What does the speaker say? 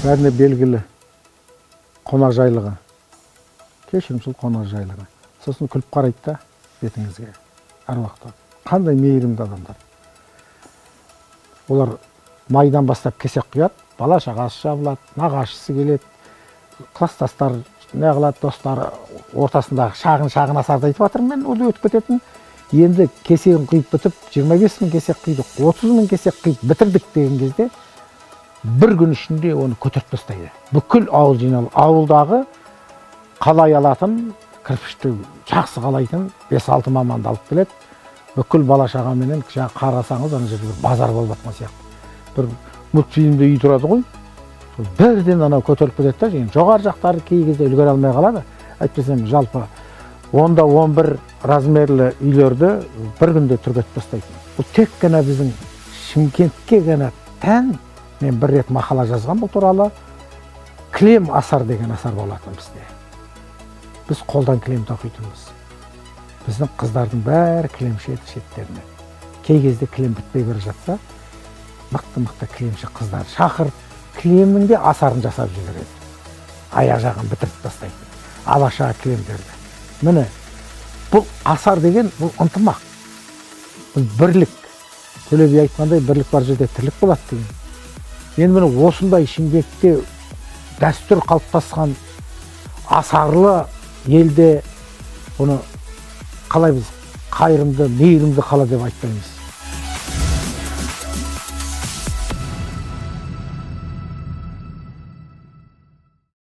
бәріне белгілі қонақжайлығы, кешірімшіл қонақжайлығы. Сосын күліп қарайды да бетіңізге әр уақытта. Қандай мейірімді адамдар. Олар майдан бастап кесек құяды, бала шағасы жабылады, нағашысы келеді, класстастар не қылады, достары ортасындағы шағын асарды айтып жатырмын мен, ол өтіп кететін. Енді кесегін құйып бітіп, 25 мың кесек құйдық, 30 мың кесек құйып бітірдік деген кезде бір күн ішінде оны көтеріп тастайды. Бүкіл ауыл жиналып, ауылдағы қалай алатын, кірпішті жақсы қалайтын 5-6 маманды алып келеді. Бүкіл бала шағаменен қарасаңыз, ана жерде бір базар болып жатқан сияқты. Бір мультфильмде үй тұрады ғой. Бірден анау көтеріліп кетеді да, жоғары жақтары кей кезде үлгере алмай қалады. Әйтпесем жалпы 10-11 размерлі үйлерді бір күнде түргетіп тастайды. Бұл тек қана біздің Шымкентке ғана тән. Мен бір рет мақала жазған бұл туралы. Кілем асар деген асар болатын бізде. Біз қолдан кілем тоқитынбыз. Біздің қыздардың бәрі кілемші шеттеріне. Кей кезде кілем бітпей бара жатса, мықты кілемші қыздар шақырып, кілемнің де асарын жасап жібереді. Аяқ жағын бітіріп тастайды. Алаша кілемдерді. Міне, бұл асар деген, бұл ынтымақ. Бұл бірлік. Төле би айтқандай, бірлік бар жерде тірлік болады деген. Енді міне осындай Шымкентте дәстүр қалыптасқан асарлы елде оны қалай біз қайырымды, мейірімді қала деп айтпаймыз.